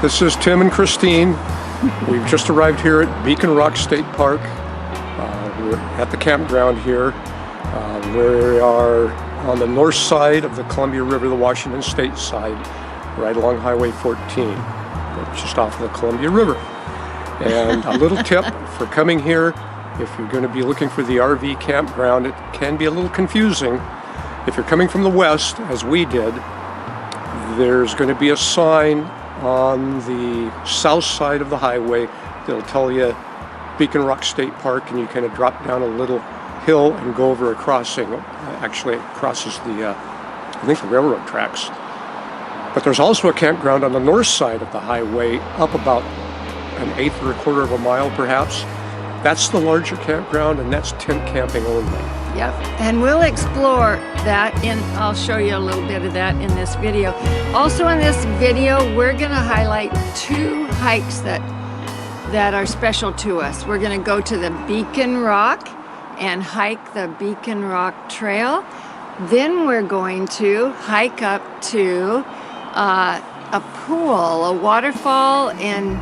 This is Tim and Christine. We've just arrived here at Beacon Rock State Park. We're at the campground here. We are on the north side of the Columbia River, the Washington State side, right along Highway 14, just off of the Columbia River. And a little tip for coming here, if you're going to be looking for the RV campground, it can be a little confusing. If you're coming from the west, as we did, there's going to be a sign on the south side of the highway that'll tell you Beacon Rock State Park, and you kind of drop down a little hill and go over a crossing. Actually, it crosses the, I think, the railroad tracks. But there's also a campground on the north side of the highway, up about an eighth or a quarter of a mile, perhaps. That's the larger campground, and that's tent camping only. Yep, and we'll explore that, and I'll show you a little bit of that in this video. Also in this video, we're gonna highlight two hikes that are special to us. We're gonna go to the Beacon Rock and hike the Beacon Rock Trail. Then we're going to hike up to a pool, a waterfall, and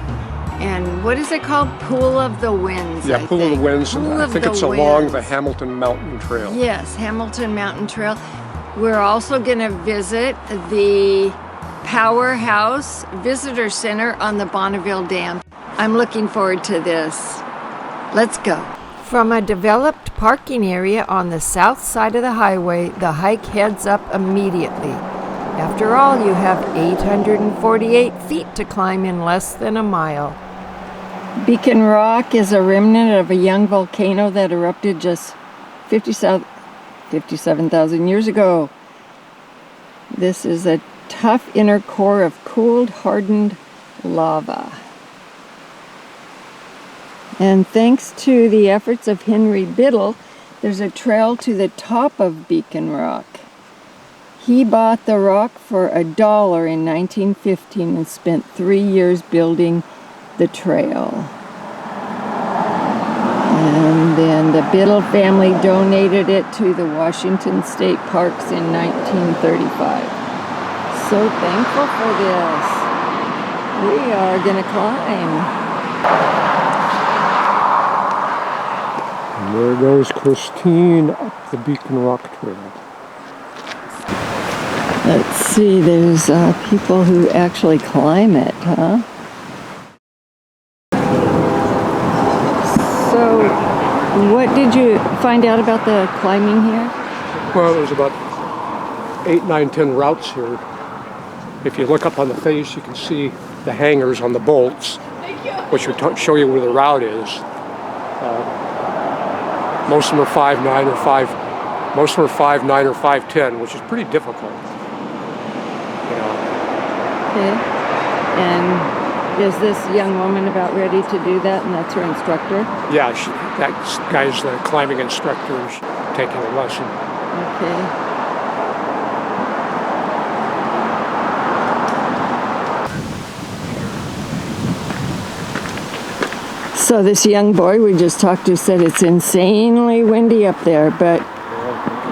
what is it called? Pool of the Winds. Yeah, Pool of the Winds. I think it's along the Hamilton Mountain Trail. Yes, Hamilton Mountain Trail. We're also going to visit the Powerhouse Visitor Center on the Bonneville Dam. I'm looking forward to this. Let's go. From a developed parking area on the south side of the highway, the hike heads up immediately. After all, you have 848 feet to climb in less than a mile. Beacon Rock is a remnant of a young volcano that erupted just 57,000 years ago. This is a tough inner core of cooled, hardened lava. And thanks to the efforts of Henry Biddle, there's a trail to the top of Beacon Rock. He bought the rock for $1 in 1915 and spent 3 years building the trail. And then the Biddle family donated it to the Washington State Parks in 1935. So thankful for this. We are going to climb. And there goes Christine up the Beacon Rock Trail. Let's see, there's people who actually climb it, huh? So, what did you find out about the climbing here? Well, there's about 8, 9, 10 routes here. If you look up on the face, you can see the hangers on the bolts, which would show you where the route is. Most of them are 5'9" or 5'10", which is pretty difficult. Okay. And is this young woman about ready to do that, and that's her instructor? Yeah, that guy's the climbing instructor, and she's taking a lesson. Okay. So this young boy we just talked to said it's insanely windy up there, but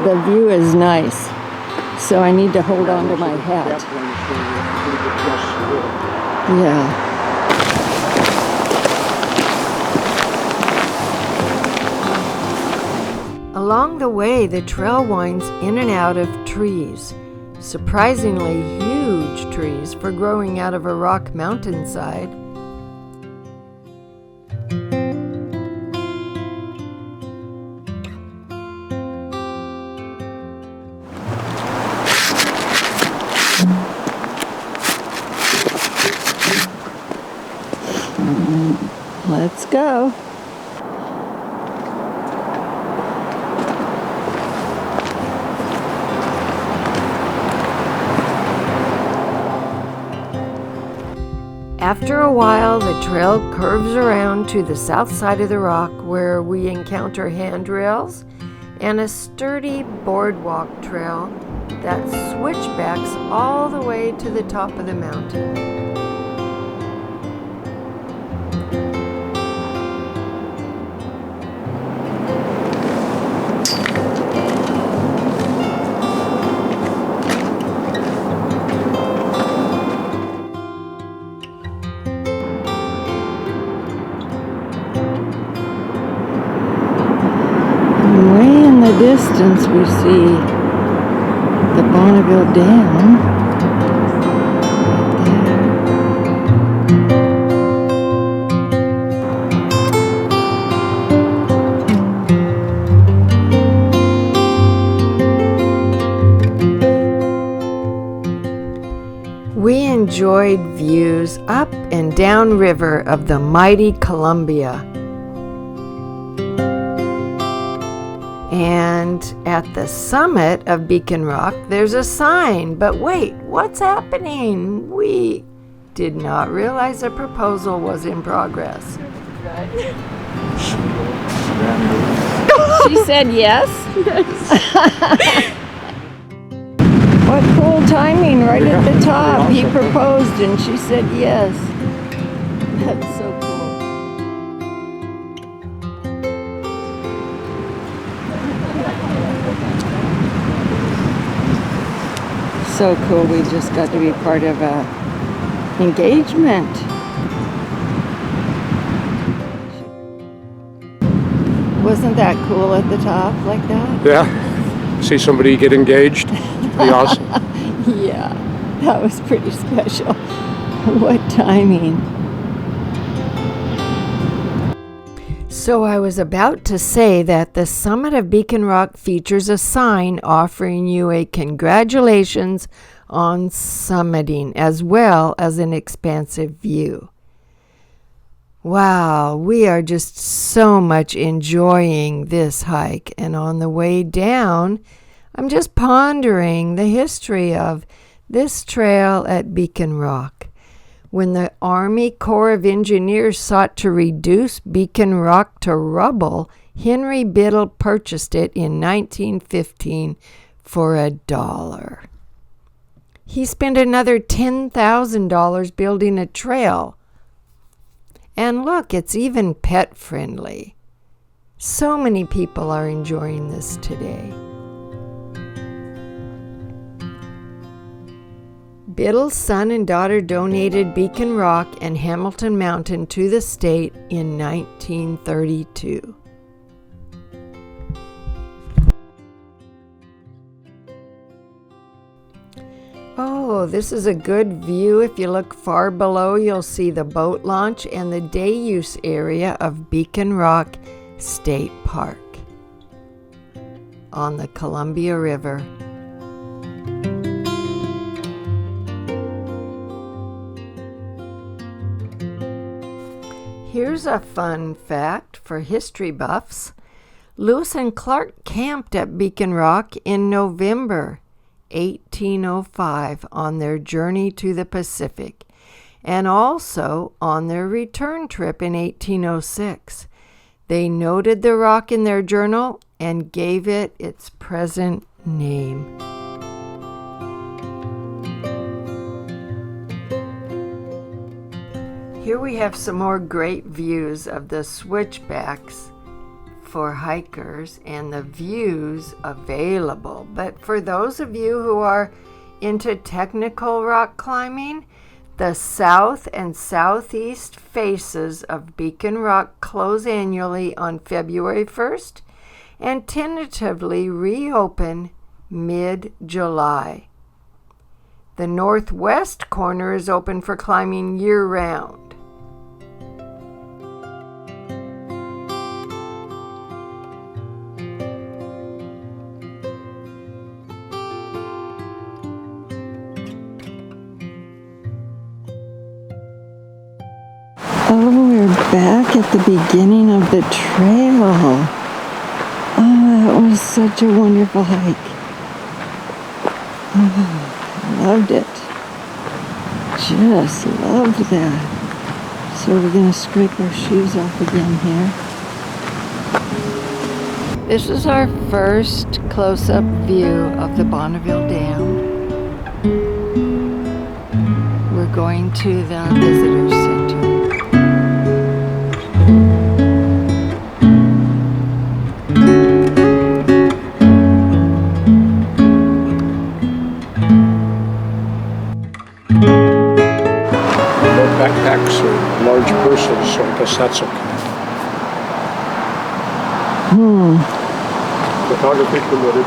the view is nice. So I need to hold on to my hat. Yeah. Along the way, the trail winds in and out of trees. Surprisingly huge trees for growing out of a rock mountainside. Let's go. After a while, the trail curves around to the south side of the rock, where we encounter handrails and a sturdy boardwalk trail that switchbacks all the way to the top of the mountain. distance, we see the Bonneville Dam. We enjoyed views up and down river of the mighty Columbia. And at the summit of Beacon Rock, there's a sign. But wait, what's happening? We did not realize a proposal was in progress. She said yes? What cool timing right at the top. He proposed and she said yes. That's so cool. So cool, we just got to be part of a engagement. Wasn't that cool at the top like that? Yeah, see somebody get engaged. Pretty awesome. Yeah, that was pretty special. What timing. So I was about to say that the summit of Beacon Rock features a sign offering you a congratulations on summiting as well as an expansive view. Wow, we are just so much enjoying this hike, and on the way down, I'm just pondering the history of this trail at Beacon Rock. When the Army Corps of Engineers sought to reduce Beacon Rock to rubble, Henry Biddle purchased it in 1915 for $1. He spent another $10,000 building a trail. And look, it's even pet friendly. So many people are enjoying this today. Biddle's son and daughter donated Beacon Rock and Hamilton Mountain to the state in 1932. Oh, this is a good view. If you look far below, you'll see the boat launch and the day use area of Beacon Rock State Park on the Columbia River. Here's a fun fact for history buffs. Lewis and Clark camped at Beacon Rock in November 1805 on their journey to the Pacific, and also on their return trip in 1806. They noted the rock in their journal and gave it its present name. Here we have some more great views of the switchbacks for hikers and the views available. But for those of you who are into technical rock climbing, the south and southeast faces of Beacon Rock close annually on February 1st and tentatively reopen mid-July. The northwest corner is open for climbing year-round. Oh, we're back at the beginning of the trail. Oh, that was such a wonderful hike. Oh, loved it. Just loved that. So we're going to scrape our shoes off again here. This is our first close-up view of the Bonneville Dam. We're going to the visitor center. Backpacks or large purses, so I guess that's okay. Photography permitted.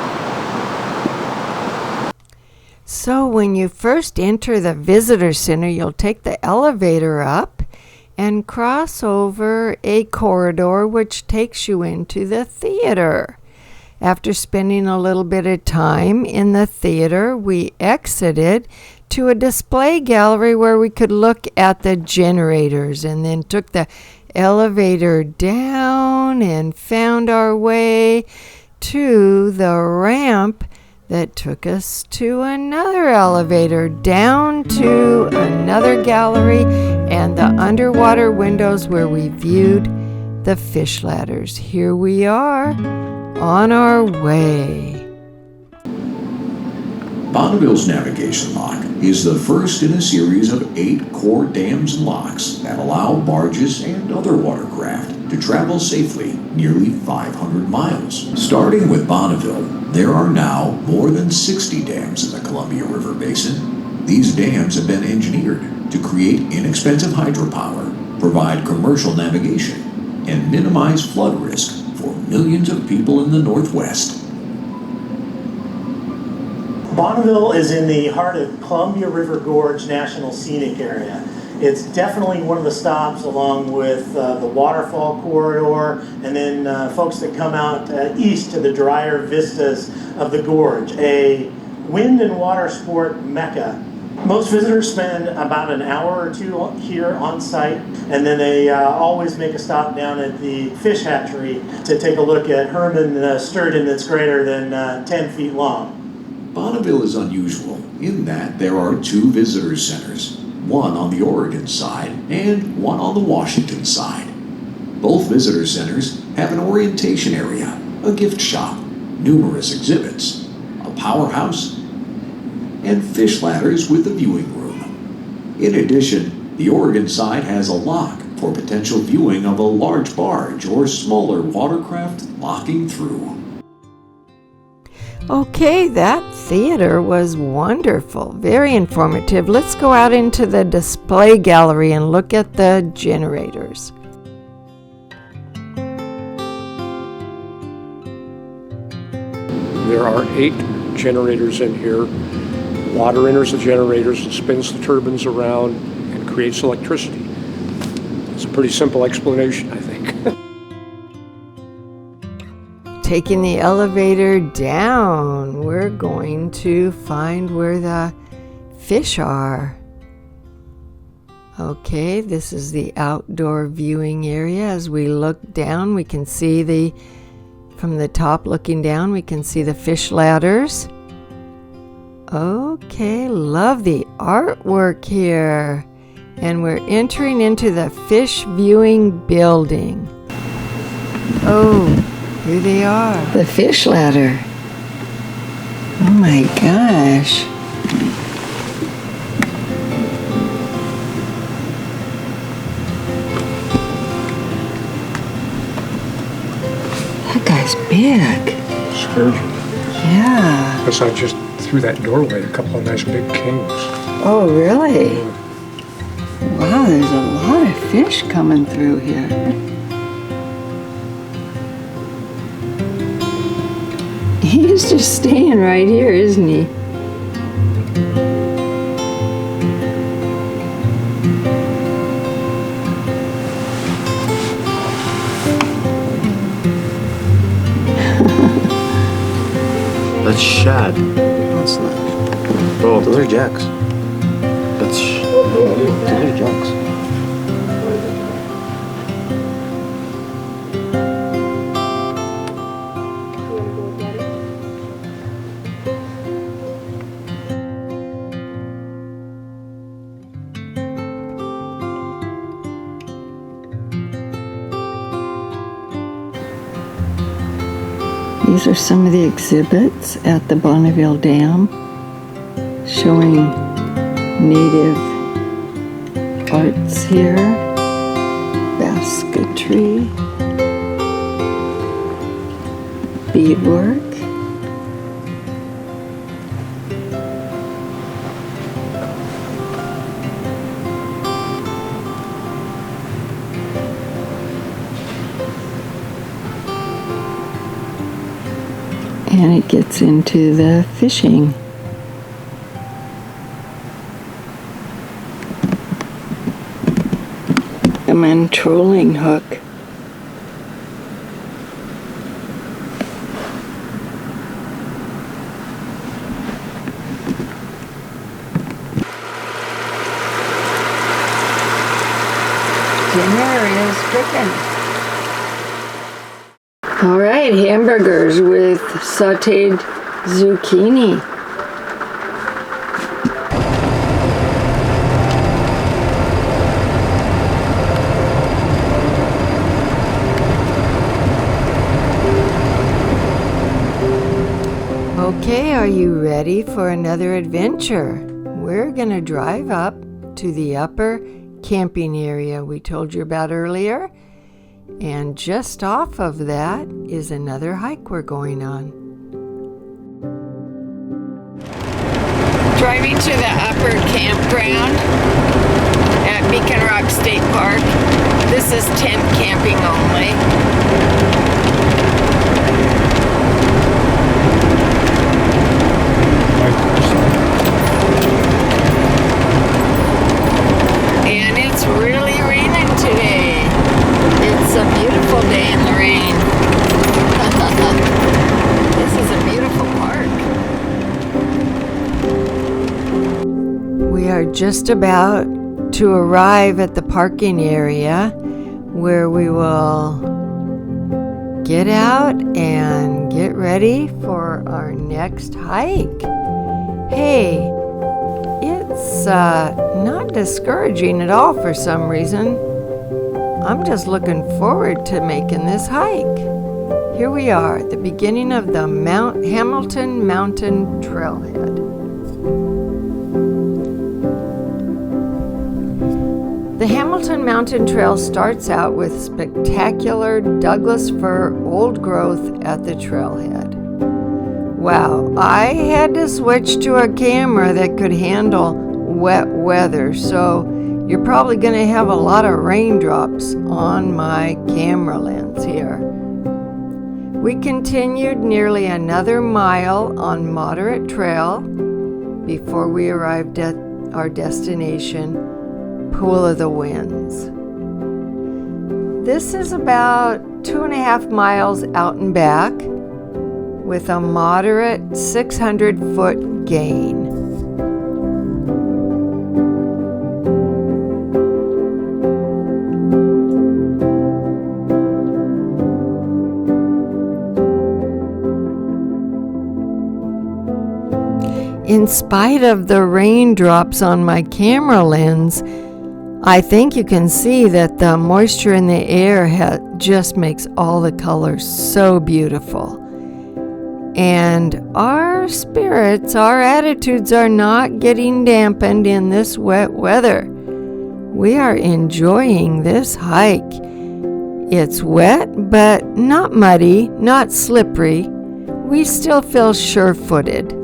So when you first enter the visitor center, you'll take the elevator up and cross over a corridor which takes you into the theater. After spending a little bit of time in the theater, we exited to a display gallery where we could look at the generators, and then took the elevator down and found our way to the ramp that took us to another elevator, down to another gallery and the underwater windows where we viewed the fish ladders. Here we are on our way. Bonneville's navigation lock is the first in a series of 8 core dams and locks that allow barges and other watercraft to travel safely nearly 500 miles. Starting with Bonneville, there are now more than 60 dams in the Columbia River Basin. These dams have been engineered to create inexpensive hydropower, provide commercial navigation, and minimize flood risk for millions of people in the Northwest. Bonneville is in the heart of Columbia River Gorge National Scenic Area. It's definitely one of the stops along with the waterfall corridor, and then folks that come out east to the drier vistas of the gorge, a wind and water sport mecca. Most visitors spend about an hour or two here on site, and then they always make a stop down at the fish hatchery to take a look at Herman sturgeon that's greater than 10 feet long. Bonneville is unusual in that there are 2 visitor centers, one on the Oregon side and one on the Washington side. Both visitor centers have an orientation area, a gift shop, numerous exhibits, a powerhouse, and fish ladders with a viewing room. In addition, the Oregon side has a lock for potential viewing of a large barge or smaller watercraft locking through. Okay, that theater was wonderful, very informative. Let's go out into the display gallery and look at the generators. There are 8 generators in here. Water enters the generators and spins the turbines around and creates electricity. It's a pretty simple explanation, I think. Taking the elevator down, we're going to find where the fish are. Okay, this is the outdoor viewing area. As we look down, we can see from the top looking down, we can see the fish ladders. Okay, love the artwork here. And we're entering into the fish viewing building. Oh, here they are. The fish ladder. Oh my gosh. That guy's big. Sturgeon. Yeah. Because I just through that doorway a couple of nice big kings. Oh, really? Wow, there's a lot of fish coming through here. He's just staying right here, isn't he? That's shad. That's not. Oh, those are jacks. Those are jacks. These are some of the exhibits at the Bonneville Dam showing native arts here, basketry, beadwork. And it gets into the fishing. A trolling hook. Dinner is cooking. All right, hamburgers with sauteed zucchini. Okay, are you ready for another adventure? We're gonna drive up to the upper camping area we told you about earlier, and just off of that is another hike we're going on. Driving to the upper campground at Beacon Rock State Park. This is tent camping only. And it's really raining today. It's a beautiful day in the rain. This is a beautiful park. We are just about to arrive at the parking area where we will get out and get ready for our next hike. Hey, it's not discouraging at all for some reason. I'm just looking forward to making this hike. Here we are at the beginning of the Hamilton Mountain Trailhead. The Hamilton Mountain Trail starts out with spectacular Douglas fir old growth at the trailhead. Wow, I had to switch to a camera that could handle wet weather, so you're probably going to have a lot of raindrops on my camera lens here. We continued nearly another mile on moderate trail before we arrived at our destination, Pool of the Winds. This is about 2.5 miles out and back with a moderate 600-foot gain. In spite of the raindrops on my camera lens, I think you can see that the moisture in the air just makes all the colors so beautiful. And our spirits, our attitudes are not getting dampened in this wet weather. We are enjoying this hike. It's wet, but not muddy, not slippery. We still feel sure-footed.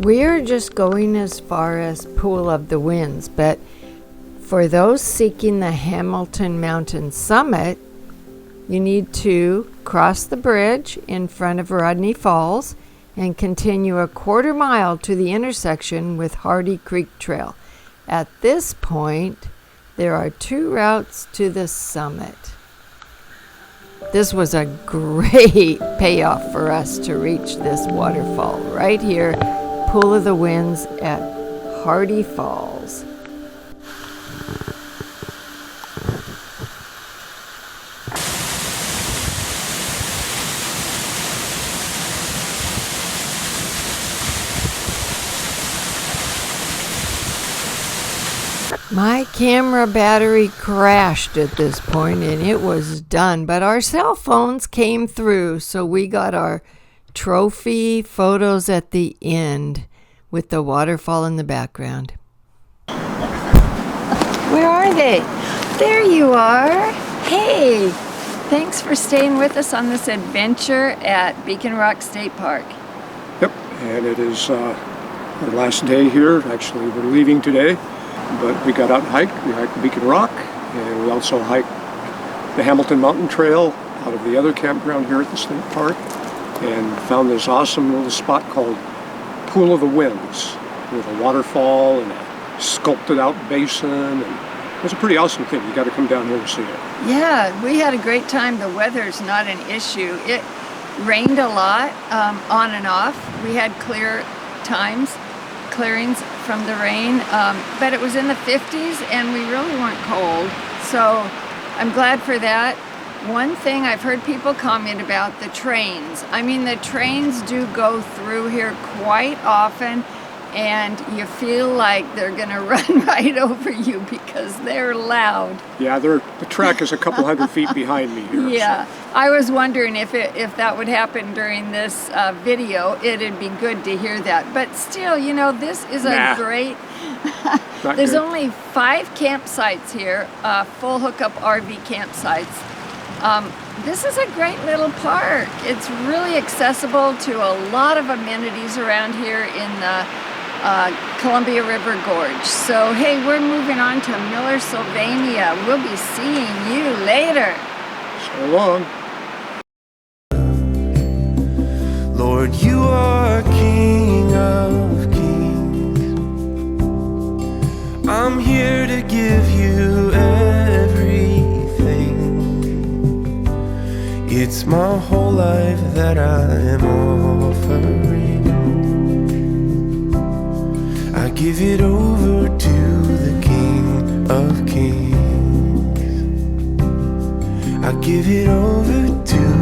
We're just going as far as Pool of the Winds, but for those seeking the Hamilton Mountain summit, you need to cross the bridge in front of Rodney Falls and continue a 1/4 mile to the intersection with Hardy Creek Trail. At this point, there are 2 routes to the summit. This was a great payoff for us to reach this waterfall right here, Pool of the Winds at Hardy Falls. My camera battery crashed at this point and it was done, but our cell phones came through, so we got our trophy photos at the end with the waterfall in the background. Where are they? There you are. Hey, thanks for staying with us on this adventure at Beacon Rock State Park. Yep, and it is our last day here. Actually, we're leaving today, but we got out and hiked. We hiked Beacon Rock, and we also hiked the Hamilton Mountain Trail out of the other campground here at the state park, and found this awesome little spot called Pool of the Winds with a waterfall and a sculpted out basin, and it was a pretty awesome thing. You got to come down here and see it. Yeah, we had a great time. The weather's not an issue. It rained a lot, on and off. We had clear times, clearings from the rain, but it was in the 50s and we really weren't cold. So I'm glad for that. One thing I've heard people comment about, the trains. I mean, the trains do go through here quite often, and you feel like they're gonna run right over you because they're loud. Yeah, the track is a couple hundred feet behind me here. Yeah, I was wondering if that would happen during this video. It'd be good to hear that. But still, you know, this is a great... There's good. only 5 campsites here, full hookup RV campsites. This is a great little park. It's really accessible to a lot of amenities around here in the Columbia River Gorge. So, hey, we're moving on to Miller, Sylvania. We'll be seeing you later. So long. Lord, you are King of Kings. I'm here to give you everything. It's my whole life that I am offering. I give it over to the King of Kings. I give it over to